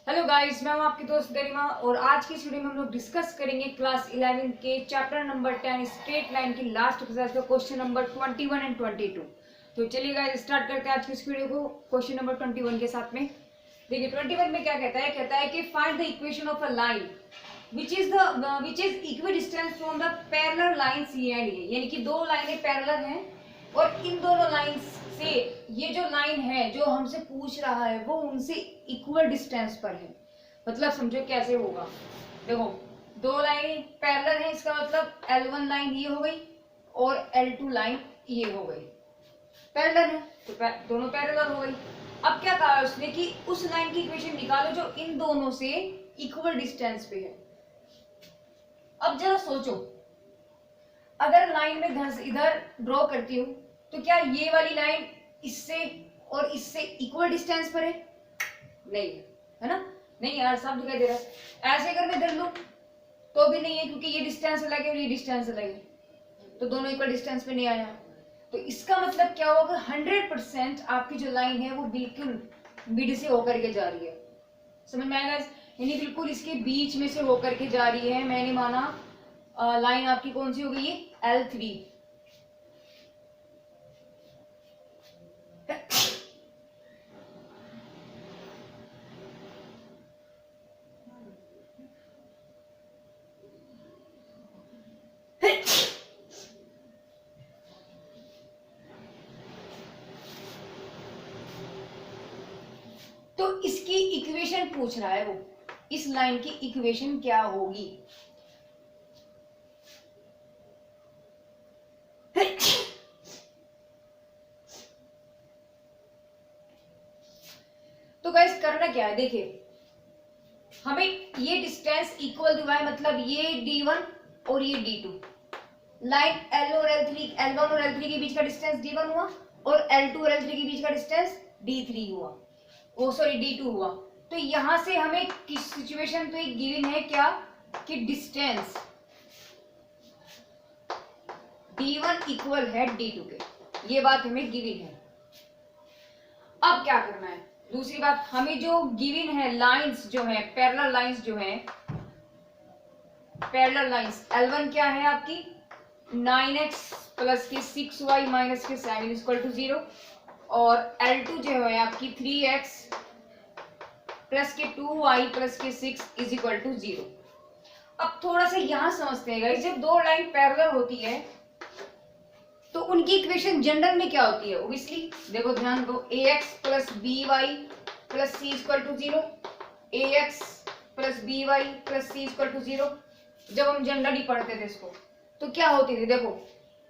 Hello guys, मैं हूं आपकी दोस्त गरिमा और आज की इस वीडियो में हम लोग डिस्कस करेंगे क्लास 11 के चैप्टर नंबर 10 स्ट्रेट लाइन की लास्ट एक्सरसाइज का क्वेश्चन नंबर 21 एंड 22। तो चलिए गाइस स्टार्ट करते हैं आज की इस वीडियो को क्वेश्चन नंबर 21 के साथ में। देखिए 21 में क्या कहता है कि find the equation of a line which is equidistant from the parallel line C and A, यानी कि दो लाइनें पैरेलल हैं और इन दोनों लाइंस से ये जो लाइन है जो हमसे पूछ रहा है वो उनसे इक्वल डिस्टेंस पर है। मतलब समझो कैसे होगा। देखो दो लाइनें पैरेलल हैं, इसका मतलब L1 लाइन ये हो गई और L2 लाइन ये हो गई। पैरेलल है तो दोनों पैरेलल हो गई। अब क्या कहा उसने कि उस लाइन की इक्वेशन निकालो जो इन दोनों से इक्वल डिस्टेंस पे है। अब जरा सोचो, अगर लाइन में इधर ड्रॉ करती हूं तो क्या ये वाली लाइन इससे और इससे इक्वल डिस्टेंस पर है? नहीं है ना? नहीं यार, सब दिखाई दे रहा है। ऐसे अगर मैं इधर लूं तो भी नहीं है, क्योंकि ये डिस्टेंस अलग है और ये डिस्टेंस अलग है, तो दोनों इक्वल डिस्टेंस पे नहीं आया। तो इसका मतलब क्या होगा, 100% आपकी जो लाइन है वो बिल्कुल मिड से होकर के जा रही है। समझ में आएगा? यानी बिल्कुल इसके बीच में से होकर के जा रही है। मैंने माना लाइन आपकी कौन सी हो गई है? L3। तो इसकी इक्वेशन पूछ रहा है वो, इस लाइन की इक्वेशन क्या होगी? तो गाइस करना क्या है, देखिए हमें ये डिस्टेंस इक्वल दिया है, मतलब ये D1 और ये D2। लाइन L और L1 और L3 के बीच का डिस्टेंस D1 हुआ और L2 और L3 के बीच का डिस्टेंस D3 हुआ, ओ सॉरी D2 हुआ। तो यहां से हमें किस सिचुएशन तो एक गिवन है क्या कि डिस्टेंस D1 इक्वल है D2 के, ये बात हमें गिवन है। अब क्या करना है, दूसरी बात, हमें जो गिवन है लाइंस जो है पैरेलल लाइंस जो है पैरेलल लाइंस, L1 क्या है आपकी 9x प्लस के 6y माइनस के 7 इक्वल टू 0 और L2 जो है आपकी 3x प्लस के 2y प्लस के 6 इज इक्वल टू 0। अब थोड़ा सा यहां समझते हैं गाइस, जब दो लाइन पैरेलल होती है तो उनकी इक्वेशन जनरल में क्या होती है? ओब्वियसली देखो ध्यान दो, ax plus by plus c equal to 0, ax plus by plus c equal to 0। जब हम जनरली पढ़ते थे इसको तो क्या होती थी, देखो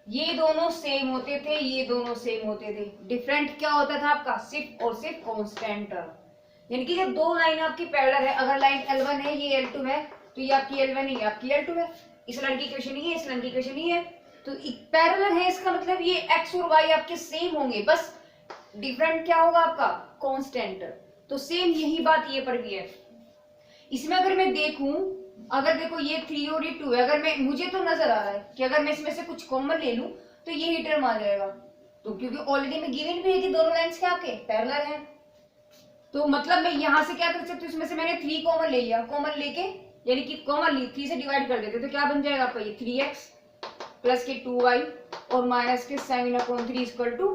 ये दोनों सेम होते थे, ये दोनों सेम होते थे, डिफरेंट क्या होता था आपका? सिर्फ और सिर्फ कांस्टेंट टर्म। यानी कि जब दो लाइन आपकी पैरेलल है, अगर लाइन L1 है ये L2 है तो ये आपकी L1 है ये आपकी L2 है। इस लाइन की इक्वेशन ही है, इस लाइन की इक्वेशन ही है, तो पैरेलल है, इसका मतलब ये x और y आपके सेम होंगे, बस डिफरेंट क्या होगा आपका? कांस्टेंट। तो सेम यही बात ये पर भी है। इसमें अगर मैं देखूं, अगर देखो ये 3 और ये 2 है, अगर मैं मुझे तो नजर आ रहा है कि अगर मैं इसमें से कुछ कॉमन ले लूं तो ये ही टर्म आ जाएगा, तो क्योंकि ऑलरेडी में गिवन भी है कि दोनों लाइंस क्या आपके पैरेलल हैं, तो मतलब मैं यहां से क्या कर सकती हूँ, इसमें से मैंने 3 कॉमन ले लिया, कॉमन लेके यानी कि कॉमन ली 3 से डिवाइड कर देते तो क्या बन जाएगा आपका? ये 3x प्लस के 2y और माइनस के 7/3 इक्वल टू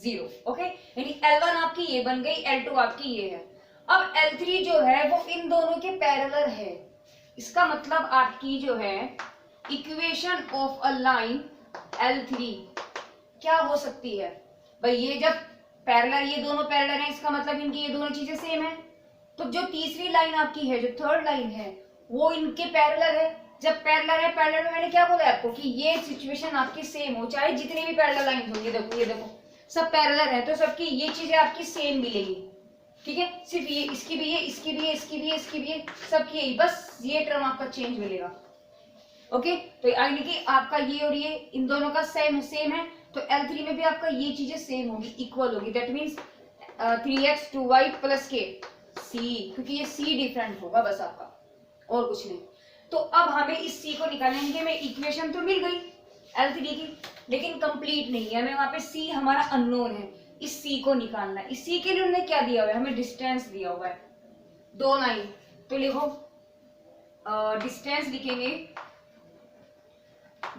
0। ओके, यानी L1 आपकी ये बन गई, L2 आपकी ये है। अब L3 जो है वो इन दोनों के पैरेलल है, इसका मतलब आपकी जो है equation of a line L3 क्या हो सकती है भाई? ये जब पैरेलल, ये दोनों पैरेलल हैं, इसका मतलब इनकी ये दोनों चीजें सेम है। तो जो तीसरी लाइन आपकी है, जो थर्ड लाइन है, वो इनके पैरेलल है। जब पैरेलल है, पैरेलल में मैंने क्या बोला आपको कि ये सिचुएशन आपकी सेम हो, चाहे जितनी भी पैरेलल लाइन हो, ये देखो सब पैरेलल है, तो सबकी ये चीजें आपकी सेम मिलेगी। ठीक है, सिर्फ ये इसकी भी है, इसकी भी है, इसकी भी है, इसकी भी है, सबकी यही, बस ये टर्म आपका चेंज मिलेगा। ओके, तो यानी कि आपका ये और ये इन दोनों का सेम है, तो L3 में भी आपका ये चीजें सेम होगी, इक्वल होगी। That means 3x 2y plus के c, क्योंकि ये c डिफरेंट होगा बस आपका, और कुछ नहीं। तो अब हमें इस c को निकालेंगे, हमें इक्वेशन तो मिल गई L3 की, लेकिन कंप्लीट नहीं है, हमें वहां पे c हमारा अननोन है, इस c को निकालना है। इस c के लिए उन्होंने क्या दिया हुआ है? हमें डिस्टेंस दिया हुआ है। दो लाइन, तो लिखो डिस्टेंस लिखेंगे,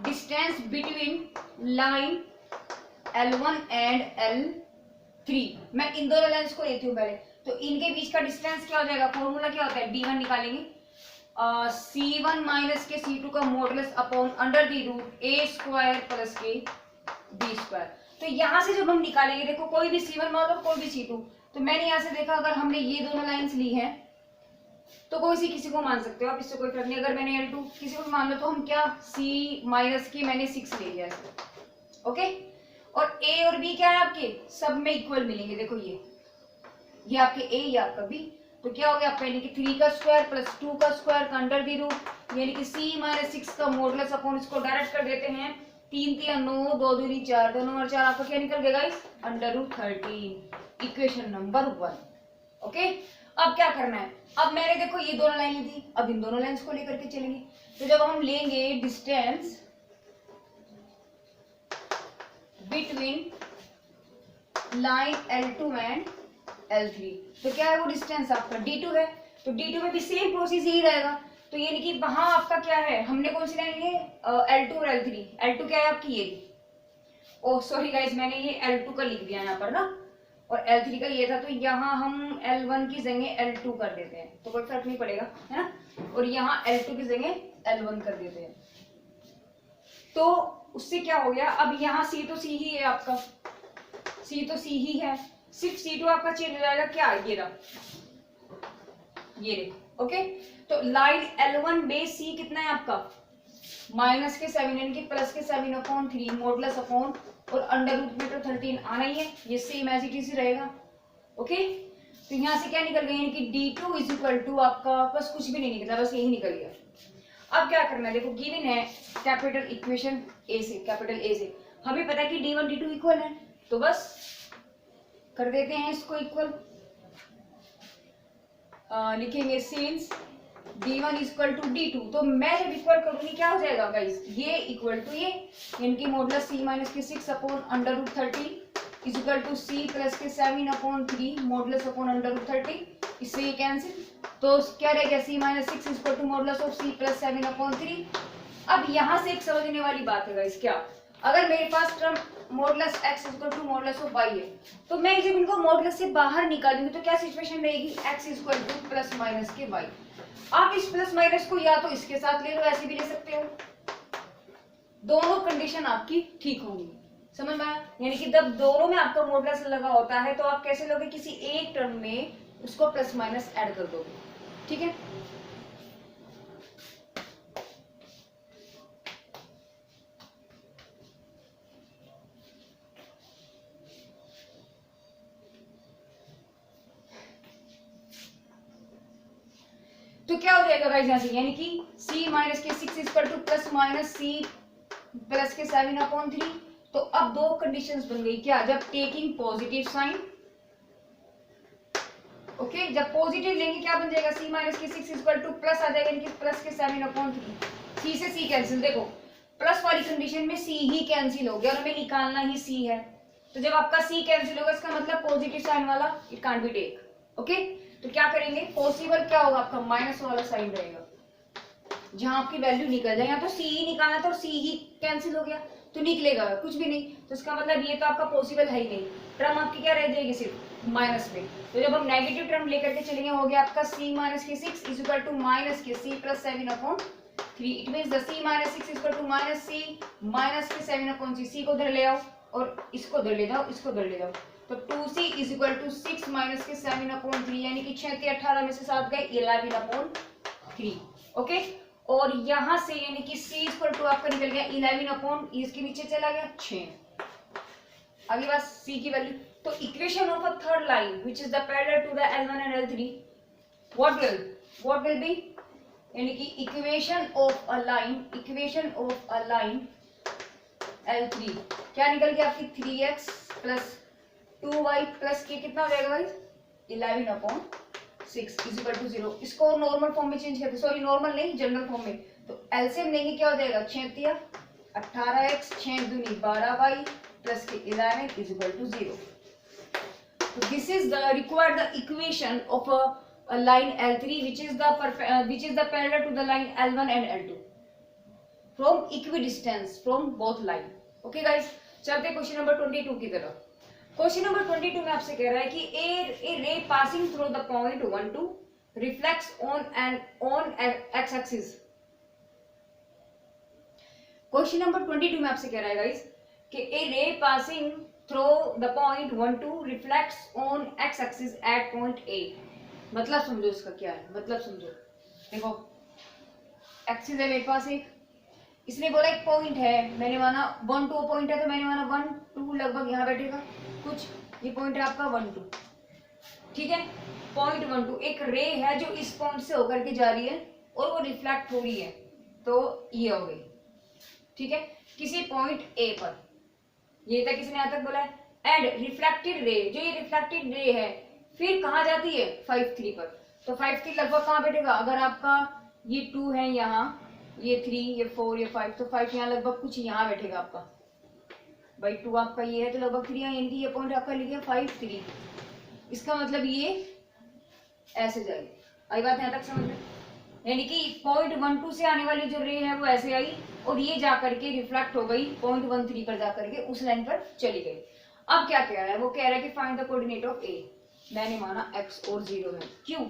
distance between line L1 and L3। मैं इन दोनों लाइंस को लेती हूँ पहले, तो इनके बीच का डिस्टेंस क्या हो जाएगा, फॉर्मूला क्या होता है, D1 निकालेंगे, C1 माइनस के C2 का modulus upon under the root A square plus के B स्क्वायर। तो यहाँ से जब हम निकालेंगे, देखो कोई भी C1 मान लो, कोई भी C2, तो मैंने यहाँ से देखा अगर हमने ये दोनों लाइंस ली है तो कोई सी किसी को मान सकते हो आप, इससे कोई फर्क नहीं। अगर मैंने L2 किसी को मान लो तो हम क्या C माइनस के मैंने 6 ले लिया है, ओके। और A और B क्या है आपके, सब में इक्वल मिलेंगे, देखो ये आपके A, ये आपका B, तो क्या हो गया आपका, यानी कि 3 का स्क्वायर प्लस 2 का स्क्वायर का अंडर द रूट, यानी कि C माइनस 6 का मॉडुलस अपॉन, इसको डायरेक्ट कर देते हैं, 3 3 9, 2 2 4, 2 नंबर 4, आपका क्या निकल गया guys, under root 13, equation number 1, okay. अब क्या करना है, अब मैंने देखो ये दोनों लाइन ली थी, अब इन दोनों लाइंस को लेकर के चलेंगे, तो जब हम लेंगे distance between line L2 and L3, तो क्या है वो डिस्टेंस आपका D2 है, तो D2 में भी सेम प्रोसेस यही रहेगा, तो यानी कि वहां आपका क्या है, हमने कौन सी लाइन ली है, L2 और L3, L2 क्या है आपकी ये, ओह सॉरी गाइस मैंने ये L2 का लिख दिया यहाँ पर ना, और L3 का ये था, तो यहाँ हम L1 की जगह L2 कर देते हैं, तो कोई फर्क नहीं पड़ेगा, है ना, और यहाँ L2 की जगह L1 कर देते हैं, तो उससे क्या हो गया, अब यहाँ C तो C ही है आपका, C तो C ही है, सिर्फ C2 आपका चेंज हो जाएगा, क्या ये रहा, ये ओके। तो लाइन L1 बेस C कितना है आपका, माइनस के 7 यानी कि प्लस के 7/3 मॉडुलस अपॉन और अंडर रूट में तो 13 आना ही है, ये सेम एज इट इज रहेगा, ओके। तो यहाँ से क्या निकल गया, यानी कि D2 इज इक्वल टू आपका, बस कुछ भी नहीं निकला, बस यही निकल गया। अब क्या करना है, देखो गिवन है कैपिटल इक्वेशन A से, कैपिटल A से हमें पता है कि D1 D2 इक्वल है, तो बस कर देते हैं इसको इक्वल, लिखेंगे since D1 equal to D2, तो मैं जब इक्वल करूंगी क्या हो जाएगा गाइस, ये इक्वल टू ये, यानी कि मॉडुलस C माइनस के 6 upon under root 13 is equal to C plus के 7/3 मॉडुलस अपॉन अंडर रूट 13, इससे ये कैंसिल, तो क्या रहेगा C minus 6 is equal to modulus of C plus 7/3। अब यहाँ से एक समझने वाली बात है गाइस, क्या अगर मेरे पास term modulus x equal to modulus of y है, तो मैं जब इनको मॉडुलस से बाहर निकालूंगी तो क्या सिचुएशन रहेगी, x equal two plus minus के y। आप इस प्लस माइनस को या तो इसके साथ ले लो, ऐसे भी ले सकते हो, दोनों कंडीशन आपकी ठीक होंगी, समझ में आया, यानी कि जब दोनों में आपका मॉडुलस लगा होता है तो आप कैसे लोगे, किसी एक टर्म में उसको प्लस माइनस ऐड कर दोगे, ठीक है। तो क्या हो जाएगा गाइस यहाँ से, यानी कि C माइनस के 6 equal two plus minus C plus के 7/3, तो अब दो कंडीशंस बन गई, क्या, जब टेकिंग पॉजिटिव साइन, ओके, जब पॉजिटिव लेंगे क्या बन जाएगा, C माइनस के 6 इक्वल टू प्लस आ जाएगा, यानी कि प्लस के 7/3, C से C कैंसिल, देखो प्लस वाली कंडीशन में C ही कैंसिल हो गया और हमें निकालना ही C है, तो जब आपका C कैंसिल होगा इसका मतलब पॉजिटिव साइन वाला it can't be take, okay. तो क्या करेंगे, पॉसिबल क्या होगा आपका, माइनस वाला साइन रहेगा, जहां आपकी वैल्यू निकल जाए, या तो C ही निकालना था और C ही कैंसिल हो गया तो निकलेगा कुछ भी नहीं, तो इसका मतलब ये तो आपका पॉसिबल है ही नहीं, टर्म आपकी क्या रह जाएगी, सिर्फ माइनस में। तो जब हम नेगेटिव टर्म लेकर के चलेंगे, हो गया आपका C माइनस के 6 इज इक्वल टू माइनस के C plus 7/3, it means the C minus 6 is equal to minus C minus के 7/3, C को उधर ले आओ और इसको उधर ले जाओ, इसको उधर ले जाओ, तो 2C is equal to 6 minus के 7/3, यानी कि 6 × 18 में से 7 गए 11/3, ओके। और यहां से यानी कि C इक्वल टू आपका निकल गया 11 इसके नीचे चला गया 6, अगली बात C की वैल्यू, तो equation of a third line which is the parallel to the L1 and L3 what will be, यानी कि equation of a line L3 क्या निकल गया आपकी 3x प्लस 2y प्लस के कितना हो जाएगा भाई 11/6 इज इक्वल टू 0, इसको नॉर्मल फॉर्म में चेंज करते, सॉरी नॉर्मल नहीं जनरल फॉर्म में, तो एलसीएम लेंगे क्या हो जाएगा 6 × 18x 6 दूनी 12y प्लस के 11 इज इक्वल टू 0। तो this is the required the equation of a line L3 which is the parallel to the line L1 and L2 from equidistance from both line. Okay guys, चलते question number 22 की तरफ. Question number 22 में आपसे कह रहा है कि a ray passing through the point 1 2 reflects on x axis. Question number 22 में आपसे कह रहा है गाइस कि a ray passing through the point 1 2 reflects on x axis at point A. मतलब समझो इसका क्या है, मतलब समझो. देखो एक्सिस है मेरे पास एक, इसने बोला एक पॉइंट है, मैंने माना 1 2 पॉइंट है तो मैंने माना 1 2 लगभग यहाँ बैठेगा कुछ, ये पॉइंट है आपका 1 2. ठीक है, पॉइंट 1 2 एक रे है जो इस पॉइंट से होकर के जा रही है और वो रिफ्लेक्ट हो रही है, तो ये हो गई. ठीक है, किसी पॉइंट ए पर, ये तक किसने यहाँ तक बोला है. एंड रिफ्लेक्टेड रे, जो ये रिफ्लेक्टेड रे है फिर कहाँ जाती है 5 3 पर, तो 5 3 लगभग कहाँ बैठेगा. अगर आपका ये 2 है यहाँ, ये 3 ये 4 ये 5, तो 5 यहाँ लगभग कुछ यहाँ बैठेगा आपका भाई. 2 आपका ये है तो लगभग 3 यहाँ, यानी कि ये पॉइंट आपका लिखा 5 3. इसका मतलब ये ऐसे जाएगी. आई बात यहाँ तक समझ में, यानी कि पॉइंट 1 2 से आने वाली जो रे है वो ऐसे आई और ये जाकर के रिफ्लेक्ट हो गई पॉइंट 1 3 पर जाकर के उस लाइन पर चली गई. अब क्या कह रहा है, वो कह रहा है कि फाइंड द कोऑर्डिनेट ऑफ ए. मैंने माना x और 0 है, क्यों,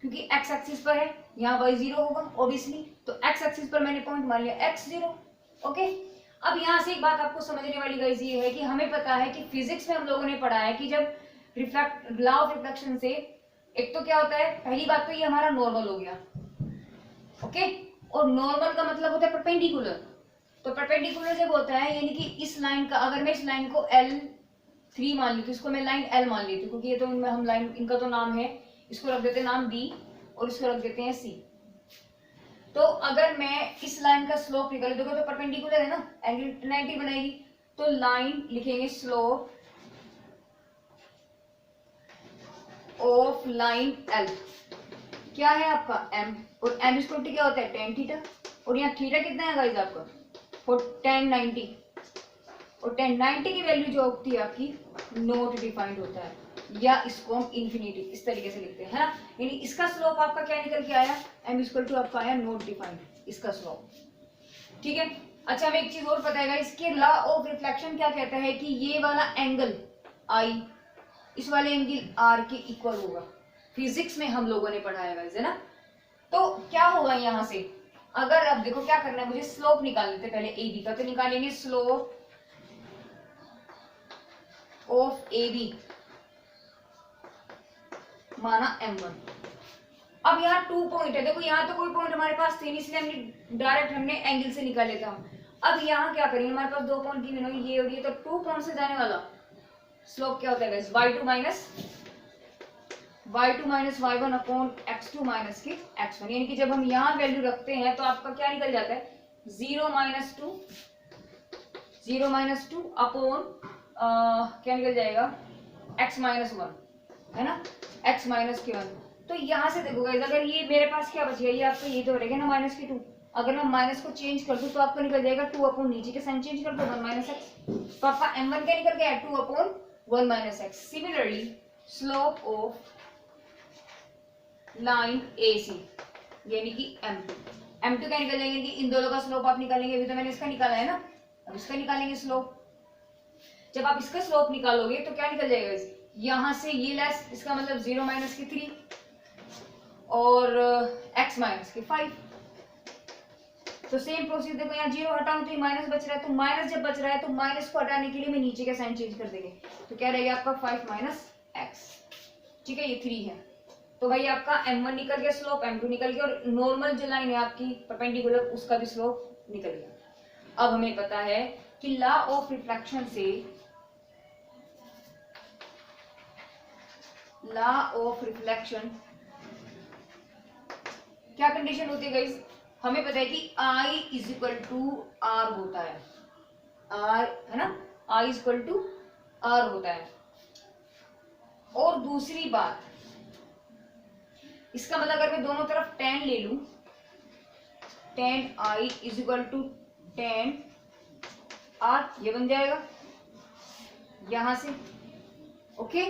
क्योंकि x एक्सिस पर है, यहाँ y 0 होगा ऑब्वियसली, तो x एक्सिस पर मैंने पॉइंट मान लिया x 0. ओके, अब यहाँ से एक बात आपको समझने वाली गाइस ये है कि हमें पता है कि फिजिक्स में हम लोगों ने पढ़ा है कि जब लॉ ऑफ रिफ्लेक्शन से एक तो क्या होता है, पहली बात तो ये हमारा नॉर्मल हो गया. ओके, और नॉर्मल का मतलब होता है परपेंडिकुलर. तो परपेंडिकुलर जब होता है यानी कि इस लाइन का, अगर मैं इस लाइन को L3 मान ली तो इसको मैं लाइन L मान लेती हूँ, क्योंकि ये तो हम लाइन, इनका तो नाम है, इसको रख देते हैं नाम B और इसको रख देते हैं C. तो अगर मैं इस लाइन का स्लोप निकाल दूंगा तो परपेंडिकुलर है ना, एंगल 90 बनाएगी, तो लाइन लिखेंगे स्लोप ऑफ लाइन L क्या है आपका m, और m इक्वल टू क्या होता है tan थीटा, और यहाँ थीटा कितना है गाइस आपका for tan 90, और tan 90 की वैल्यू जो होती है आपकी नॉट डिफाइंड होता है, या इसको हम इंफिनिटी इस तरीके से लिखते हैं, है ना. यानी इसका स्लोप आपका क्या निकल के आया, m इक्वल टू आपका आया नॉट डिफाइंड, इसका स्लोप. ठीक है, अच्छा हमें एक चीज और पता है इसके लॉ ऑफ रिफ्लेक्शन क्या कहता है कि ये वाला एंगल I इस वाले एंगल R के इक्वल होगा. फिजिक्स में हम लोगों ने पढ़ाया है ना. तो क्या होगा यहाँ से, अगर अब देखो क्या करना है, मुझे स्लोप निकाल लेते पहले ए बी का, तो निकालेंगे स्लोप ऑफ ए बी माना m1. अब यहाँ 2 पॉइंट है, देखो यहाँ तो कोई पॉइंट हमारे पास थे नहीं, इसलिए हमने एंगल से निकाल लेता हूँ. अब यहाँ क्या करेंगे, हमारे पास 2 पॉइंट की होगी, ये और ये, तो 2 पॉइंट से जाने वाला स्लोप क्या होता है guys, y2 minus y1 upon x2 minus की x1. यानी कि जब हम यहाँ वैल्यू रखते हैं तो आपका क्या निकल जाता है 0 माइनस 2 अपॉन क्या निकल जाएगा x माइनस 1, है ना, x माइनस के 1. तो यहाँ से देखो गाइस, अगर ये मेरे पास क्या बचेगा, ये आपका ये तो रहेगा ना माइनस की 2, अगर मैं माइनस को चेंज कर दूं तो आपको निकल जाएगा 2 अपॉन नीचे के साइन चेंज कर दो 1 माइनस x, तो आपका m1 क्या निकल गया 2 upon 1 minus x. Similarly slope of line AC यानी कि m2 क्या निकल जाएंगे कि इन दोनों का स्लोप आप निकालेंगे, अभी तो मैंने इसका निकाला है ना, अब इसका निकालेंगे स्लोप. जब आप इसका स्लोप निकालोगे तो क्या निकल जाएगा, यहाँ से ये लेस, इसका मतलब 0 माइनस की 3 और x माइनस की 5. तो सेम प्रोसेस देखो, यहाँ 0 हटाऊं तो ये माइनस बच रहा है, तो माइनस जब बच रहा है तो माइनस को हटाने के लिए मैं नीचे का साइन चेंज कर देंगे, तो क्या रहेगा आपका 5 माइनस x. ठीक है, ये 3 है, तो भाई आपका m1 निकल गया स्लोप, m2 निकल गया, और नॉर्मल जो लाइन है आपकी परपेंडिकुलर उसका भी स्लोप निकल गया. अब हमें पता है कि लॉ ऑफ रिफ्लेक्शन से, लॉ ऑफ रिफ्लेक्शन क्या कंडीशन होती है गाइस, हमें पता है कि I is equal to R होता है, R है ना, I is equal to R होता है. और दूसरी बात, इसका मतलब अगर मैं दोनों तरफ tan ले लूं, tan I is equal to tan R, ये बन जाएगा यहां से. ओके,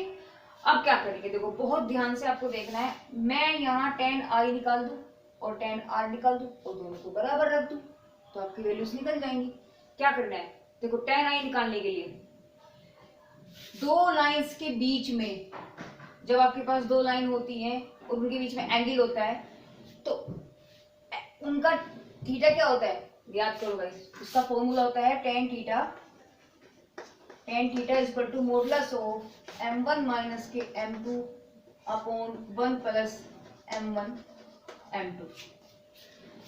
अब क्या करेंगे, देखो बहुत ध्यान से आपको देखना है। मैं यहाँ tan i निकाल दूं और tan r निकाल दूं और दोनों को बराबर रख दूं तो आपकी वैल्यूज निकल जाएंगी। क्या करना है, देखो tan i निकालने के लिए दो लाइंस के बीच में, जब आपके पास दो लाइन होती हैं और उनके बीच में एंगल होता है तो उनका थीटा क्या होता है, याद करो गाइस, उसका फॉर्मूला होता है tan theta is equal to modulus of m1 minus के m2 upon 1 plus m1 m2।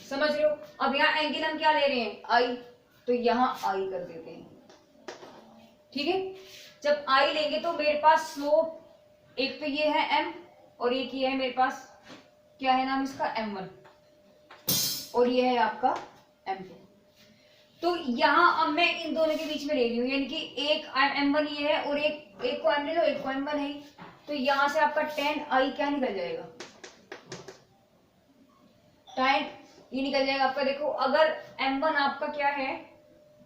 समझ रहे हो। अब यहाँ एंगल हम क्या ले रहे हैं, i, तो यहाँ i कर देते हैं। ठीक है, जब i लेंगे तो मेरे पास स्लोप एक तो ये है m और एक ये है मेरे पास, क्या है नाम इसका, m1 और ये है आपका m2। तो यहाँ अब मैं इन दोनों के बीच में ले रही हूँ, यानी कि एक m1 ये है और एक को m ले लो, एक को m1 है, तो यहाँ से आपका tan i क्या निकल जाएगा, tan ये निकल जाएगा आपका। देखो अगर m1 आपका क्या है,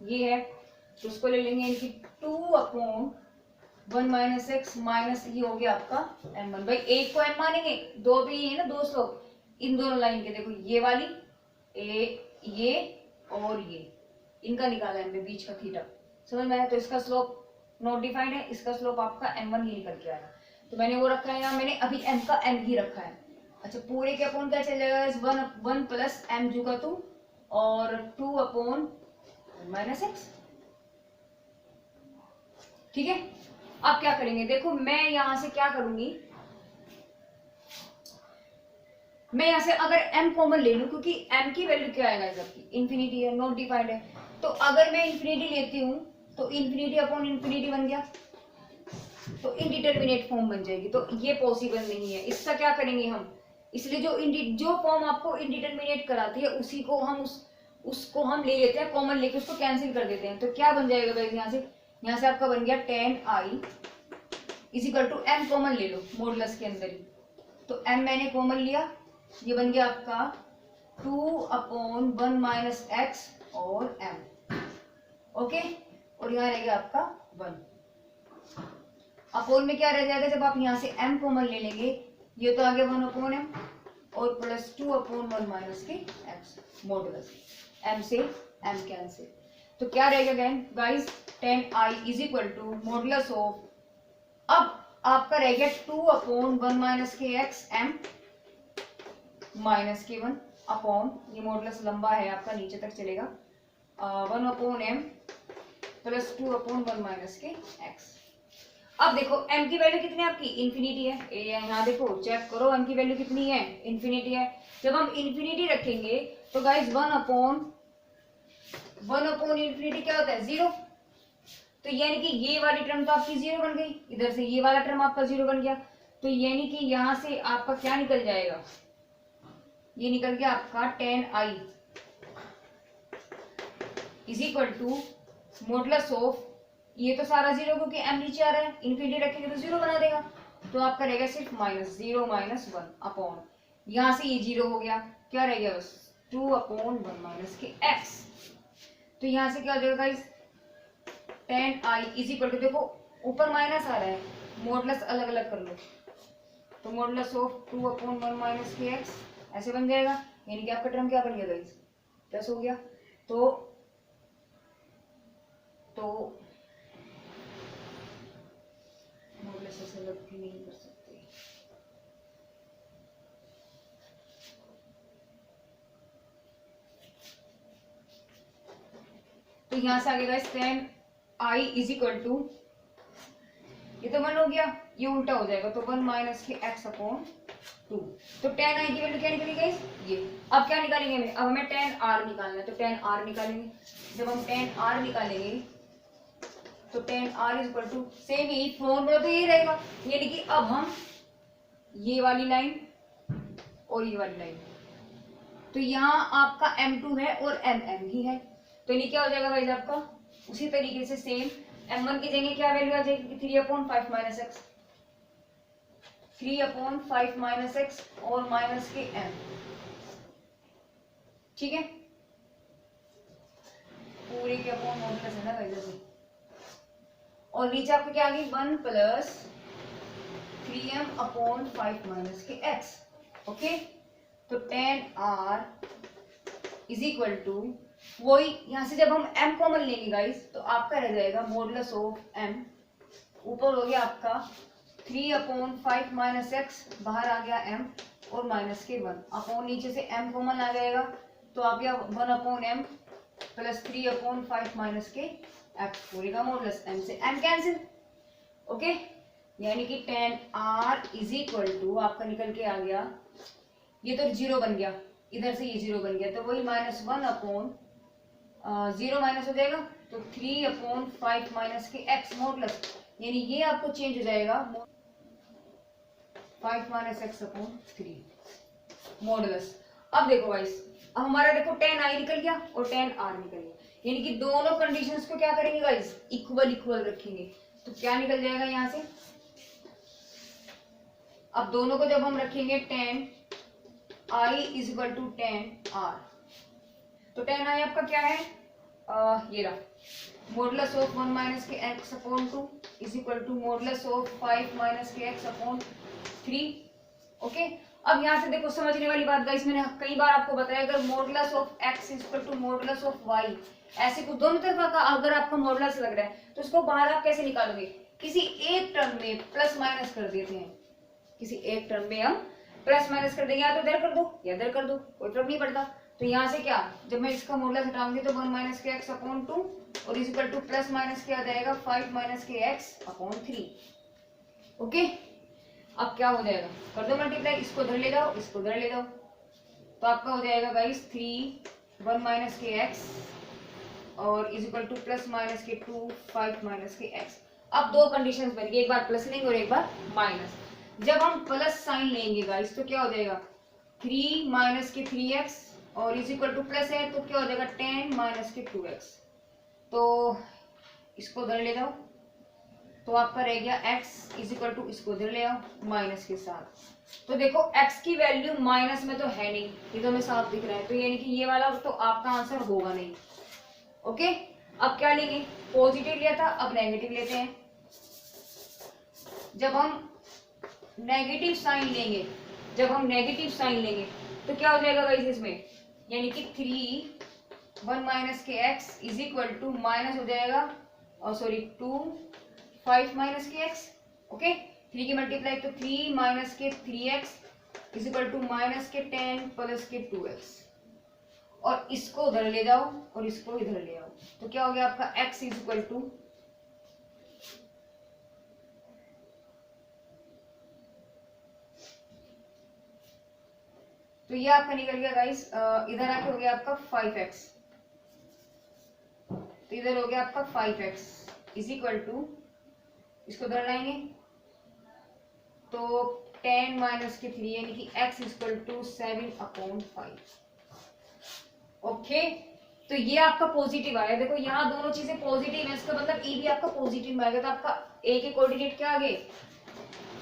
ये है, तो उसको ले लेंगे यानी कि 2 अपॉन 1 माइनस एक्स माइनस ये हो गया आपका m1। भाई एक को m मानेंगे, दो पे ये है ना, दो स्लोप इन दोनों लाइन के, देखो ये वाली ये और ये, इनका निकाला है हमने बीच का थीटा, समझ में आया। तो इसका स्लोप नॉट डिफाइंड है, इसका स्लोप आपका m1 ही निकल के आया, तो मैंने वो रखा है यहाँ, मैंने अभी m का m ही रखा है। अच्छा पूरे के अपॉन क्या चल जाएगा, 1 प्लस m जुगा 2 और 2 अपॉन माइनस एक्स। ठीक है, अब क्या करेंगे, देखो मैं यहां से क्या करूंगी, मैं यहां से अगर m कॉमन ले लूं, क्योंकि m की वैल्यू क्या आएगा आपकी, इन्फिनिटी है, नॉट डिफाइंड है, तो अगर मैं इन्फिनिटी लेती हूं तो इन्फिनिटी अपॉन इन्फिनिटी बन गया, तो इनडिटरमिनेट फॉर्म बन जाएगी, तो ये पॉसिबल नहीं है। इसका क्या करेंगे हम, इसलिए जो फॉर्म आपको इनडिटरमिनेट कराती है उसी को हम उसको हम ले लेते हैं कॉमन, लेके उसको कैंसिल कर देते हैं। तो क्या बन जाएगा भाई, यहाँ से आपका बन गया tan i is equal to m common ले लो मॉडुलस के अंदर ही, तो m मैंने कॉमन लिया, ये बन गया आपका 2 अपॉन 1 माइनस एक्स और m, ओके, और यहाँ रह गया आपका 1 अपॉन में क्या रह जाएगा, जब आप यहाँ से m कॉमन ले लेंगे, ये तो आ गया 1 अपॉन m और प्लस 2 अपॉन 1 माइनस के x मॉडुलस, m से m कैंसिल, तो क्या रहेगा guys, tan i is equal to modulus of, अब आपका रह गया 2 अपॉन 1 माइनस के एक्स m माइनस के 1 अपॉन, ये मॉडुलस लंबा है आपका नीचे तक चलेगा, 1 upon m plus 2 upon 1 minus के x। अब देखो m की वैल्यू कितनी है आपकी, इन्फिनिटी है, यहाँ देखो चेक करो m की वैल्यू कितनी है, इन्फिनिटी है। जब हम इन्फिनिटी रखेंगे तो गाइस 1 अपॉन इन्फिनिटी क्या होता है, 0, तो यानी कि ये वाली टर्म तो आपकी 0 बन गई, इधर से ये वाला टर्म आपका 0 बन गया, तो यानी कि यहाँ से आपका क्या निकल जाएगा, ये निकल गया आपका tan i is equal to modulus of, ये तो सारा 0 क्योंकि m नीचे आ रहा है, इन्फिनिटी रखेंगे तो 0 बना देगा, तो आपका रहेगा सिर्फ -0 माइनस 1 अपॉन, यहाँ से ये 0 हो गया, क्या रह गया बस 2 अपॉन 1 माइनस के x। तो यहाँ से क्या हो जाएगा guys, tan i is equal to, देखो ऊपर माइनस आ रहा है, मॉडुलस अलग अलग कर लो, तो मॉडुलस ऑफ 2 अपॉन 1 माइनस के x ऐसे बन जाएगा, यानी कि आपका टर्म क्या बन गया गाइस, प्लस हो गया। तो मॉडुलस ऐसे अलग भी नहीं कर सकते, तो यहां से आगे guys tan i is equal to, ये तो 1 हो गया, ये उल्टा हो जाएगा, तो 1 माइनस के x अपॉन 2, तो tan i की वैल्यू क्या निकली गाइस, ये। अब क्या निकालेंगे, अब हमें tan r निकालना है, तो tan r निकालेंगे। जब हम tan r निकालेंगे तो tan r is equal to, same यही फॉर्मूला तो यही रहेगा, यानी कि अब हम ये वाली लाइन और ये वाली लाइन, तो यहाँ आपका m2 है और mm ही है, तो ये क्या हो जाएगा गाइस आपका, उसी तरीके से सेम m1 की जगह क्या वैल्यू आ जाएगी, 3/5 माइनस एक्स, 3/5 माइनस एक्स और माइनस के m, ठीक है, पूरे के अपॉन मॉडुलस है ना गाइस, और नीचे आपको क्या आ गई 1 प्लस 3m अपॉन 5 माइनस के x। ओके, तो tan r is equal to वही, यहां से जब हम m कॉमन लेंगे गाइस तो आपका रह जाएगा मॉडुलस ऑफ m, ऊपर हो गया आपका 3 अपॉन 5 माइनस एक्स, बाहर आ गया m और माइनस के 1 अपॉन, नीचे से m कॉमन आ जाएगा तो आ गया 1 upon m plus 3 upon 5 minus के x, पूरे का मॉडुलस m से m कैंसिल। ओके, यानी कि tan r is equal to आपका निकल के आ गया, ये तो 0 बन गया, इधर से ये 0 बन गया तो वही -1 अपॉन 0 माइनस हो जाएगा तो 3 अपॉन 5 माइनस के x मॉडुलस, यानी ये आपको चेंज हो जाएगा 5 माइनस एक्स अपॉन 3 मॉडुलस। अब देखो गाइस, अब हमारा देखो tan i निकल गया और tan r निकल गया, यानी कि दोनों कंडीशंस को क्या करेंगे गाइस, इक्वल इक्वल रखेंगे तो क्या निकल जाएगा यहाँ से। अब दोनों को जब हम रखेंगे tan i is equal to tan r, तो tan i आपका क्या है, ये रहा मॉडुलस ऑफ 1 माइनस के x upon 2 is equal to modulus of 5 minus के x अपॉन 3। ओके, अब यहाँ से देखो समझने वाली बात गाइस, मैंने कई बार आपको बताया अगर modulus of x is equal to modulus of y, ऐसे कुछ दोनों तरफ का अगर आपका मॉडुलस लग रहा है तो उसको बाहर आप कैसे निकालोगे, किसी एक टर्म में प्लस माइनस कर देते हैं, किसी एक टर्म में हम प्लस माइनस कर देंगे, या तो इधर कर दो या इधर कर दो, कोई फर्क नहीं पड़ता। तो यहाँ से क्या, जब मैं इसका मॉडुलस हटाऊंगी तो 1 माइनस के x अपॉन 2 और is equal two plus minus क्या आ जाएगा 5 माइनस के x अपॉन 3। ओके, अब क्या हो जाएगा, कर दो मल्टीप्लाई, इसको इधर ले जाओ इसको इधर ले जाओ, तो आपका हो जाएगा गाइस 3 1 माइनस के x और is equal two plus minus के 2 5 माइनस के x। अब दो कंडीशंस बन गई, एक बार प्लस लेंगे और एक बार माइनस। जब हम प्लस साइन लेंगे गाइस तो क्या हो जाएगा 3 माइनस के 3x और इज इक्वल टू प्लस है तो क्या हो जाएगा 10 माइनस के 2x, तो इसको उधर ले जाओ तो आपका रह गया x इज इक्वल टू, इसको उधर ले आओ माइनस के साथ, तो देखो x की वैल्यू माइनस में तो है नहीं, ये तो हमें साफ दिख रहा है, तो यानी कि ये वाला तो आपका आंसर होगा नहीं। ओके, अब क्या लेंगे, पॉजिटिव लिया था अब नेगेटिव लेते हैं। जब हम नेगेटिव साइन लेंगे, जब हम नेगेटिव साइन लेंगे तो क्या हो जाएगा गाइस इसमें, यानी कि 3 1 माइनस के x is equal to minus हो जाएगा और सॉरी 2 5 माइनस के x। ओके, 3 की मल्टीप्लाई तो 3 माइनस के 3x is equal to minus के 10 प्लस के 2x, और इसको उधर ले जाओ और इसको इधर ले आओ तो क्या हो गया आपका x इज इक्वल टू, तो ये आपका निकल गया गाइस, इधर आके हो गया आपका 5x, तो इधर हो गया आपका 5x इज इक्वल टू, इसको उधर लाएंगे तो 10 माइनस के 3 यानी कि x is equal to 7 upon 5। Okay, तो ये आपका पॉजिटिव आया, देखो यहाँ दोनों चीजें पॉजिटिव है, इसका मतलब e भी आपका पॉजिटिव में आएगा, तो आपका a के कोऑर्डिनेट क्या आ गए,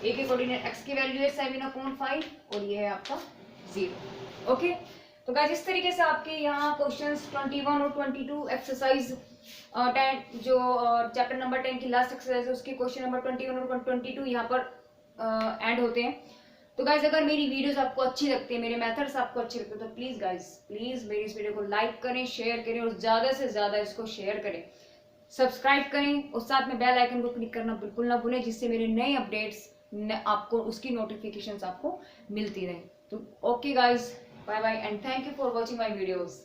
a के कोऑर्डिनेट x की वैल्यू है 7 अपॉन 5 और ये है आपका 0। ओके, तो गाइस इस तरीके से आपके यहाँ क्वेश्चंस 21 और 22 एक्सरसाइज 10 जो चैप्टर नंबर 10 की लास्ट एक्सरसाइज है उसके क्वेश्चन नंबर 21 और 22 यहाँ पर एंड होते हैं। तो गाइज अगर मेरी वीडियोस आपको अच्छी लगती है, मेरे मेथड्स आपको अच्छे लगते हैं तो प्लीज गाइज प्लीज मेरी इस वीडियो को लाइक करें, शेयर करें और ज्यादा से ज्यादा इसको शेयर करें, सब्सक्राइब करें और साथ में बेल आइकन को क्लिक करना बिल्कुल ना भूलें, जिससे मेरे नए अपडेट्स आपको उसकी नोटिफिकेशंस आपको मिलती रहे। तो okay guys, bye bye and thank you for watching my videos.